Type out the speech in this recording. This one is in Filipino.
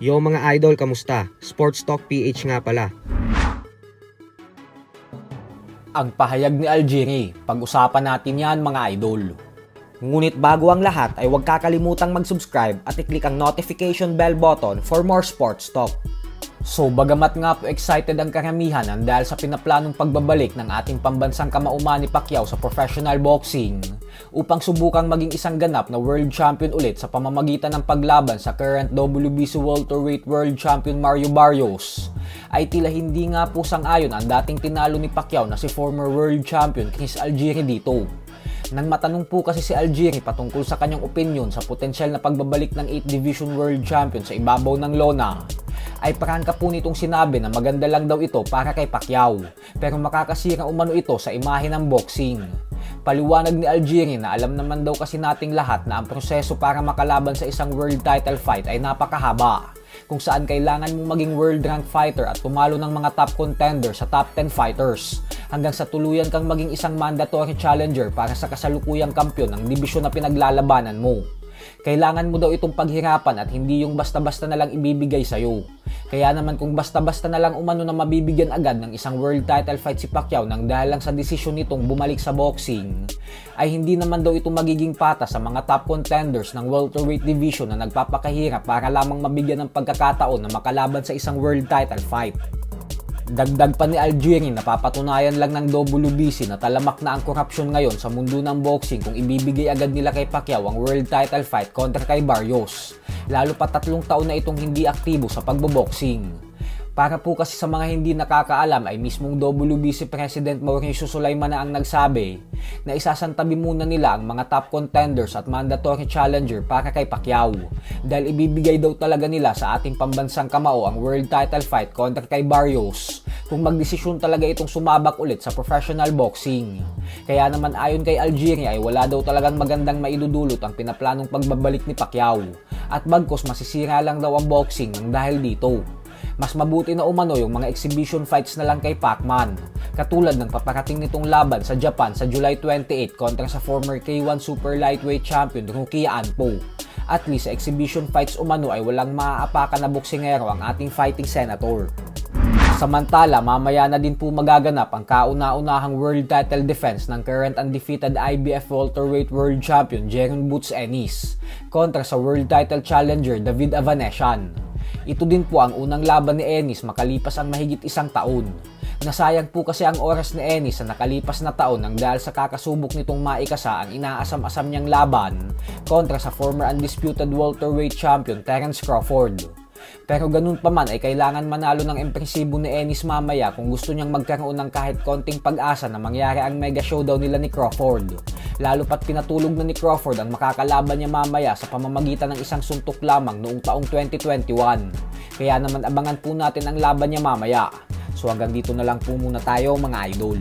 Yo mga idol, kamusta? Sports Talk PH nga pala. Ang pahayag ni Algieri, pag-usapan natin yan mga idol. Ngunit bago ang lahat ay huwag kakalimutang mag-subscribe at i-click ang notification bell button for more sports talk. So bagamat nga po excited ang karamihan dahil sa pinaplanong pagbabalik ng ating pambansang kamauman ni Pacquiao sa professional boxing upang subukang maging isang ganap na world champion ulit sa pamamagitan ng paglaban sa current WBC welterweight world champion Mario Barrios, ay tila hindi nga po sang-ayon ang dating tinalo ni Pacquiao na si former world champion Chris Algieri dito. Nang matanong po kasi si Algieri patungkol sa kanyang opinion sa potensyal na pagbabalik ng 8th Division World Champion sa ibabaw ng lona, ay prangka po nitong sinabi na maganda lang daw ito para kay Pacquiao, pero makakasira umano ito sa imahe ng boxing. Paliwanag ni Algieri na alam naman daw kasi nating lahat na ang proseso para makalaban sa isang world title fight ay napakahaba, kung saan kailangan mong maging world rank fighter at tumalo ng mga top contender sa top 10 fighters, hanggang sa tuluyan kang maging isang mandatory challenger para sa kasalukuyang kampyon ng dibisyon na pinaglalabanan mo. Kailangan mo daw itong paghirapan at hindi yung basta-basta na lang ibibigay sa'yo. Kaya naman kung basta-basta na lang umano na mabibigyan agad ng isang world title fight si Pacquiao nang dahil lang sa desisyon nitong bumalik sa boxing, ay hindi naman daw ito magiging patas sa mga top contenders ng welterweight division na nagpapakahirap para lamang mabigyan ng pagkakataon na makalaban sa isang world title fight. Dagdag pa ni Algieri na napapatunayan lang ng WBC na talamak na ang korupsyon ngayon sa mundo ng boxing kung ibibigay agad nila kay Pacquiao ang world title fight kontra kay Barrios, lalo pa 3 taon na itong hindi aktibo sa pagboboxing. Para po kasi sa mga hindi nakakaalam ay mismong WBC President Mauricio Sulaiman na ang nagsabi na isasantabi muna nila ang mga top contenders at mandatory challenger para kay Pacquiao, dahil ibibigay daw talaga nila sa ating pambansang kamao ang world title fight kontra kay Barrios kung magdesisyon talaga itong sumabak ulit sa professional boxing. Kaya naman ayon kay Algieri ay wala daw talagang magandang maidudulot ang pinaplanong pagbabalik ni Pacquiao, at bagkos masisira lang daw ang boxing ng dahil dito. Mas mabuti na umano yung mga exhibition fights na lang kay Pacman, katulad ng paparating nitong laban sa Japan sa July 28 kontra sa former K1 Super Lightweight Champion Rukia Anpo. At least sa exhibition fights umano ay walang maaapakan na boksingero ang ating fighting senator. Samantala, mamaya na din po magaganap ang kauna-unahang world title defense ng current undefeated IBF welterweight world champion Jeron Boots Ennis kontra sa world title challenger David Avanesyan. Ito din po ang unang laban ni Ennis makalipas ang mahigit 1 taon. Nasayang po kasi ang oras ni Ennis sa nakalipas na taon nang dahil sa kakasubok nitong maikasa ang inaasam-asam niyang laban kontra sa former undisputed welterweight champion Terence Crawford. Pero ganun pa man ay kailangan manalo ng impresibo ni Ennis mamaya kung gusto niyang magkaroon ng kahit konting pag-asa na mangyari ang mega showdown nila ni Crawford. Lalo pat pinatulog na ni Crawford ang makakalaban niya mamaya sa pamamagitan ng isang suntok lamang noong taong 2021. Kaya naman abangan po natin ang laban niya mamaya. So hanggang dito na lang po muna tayo mga idol.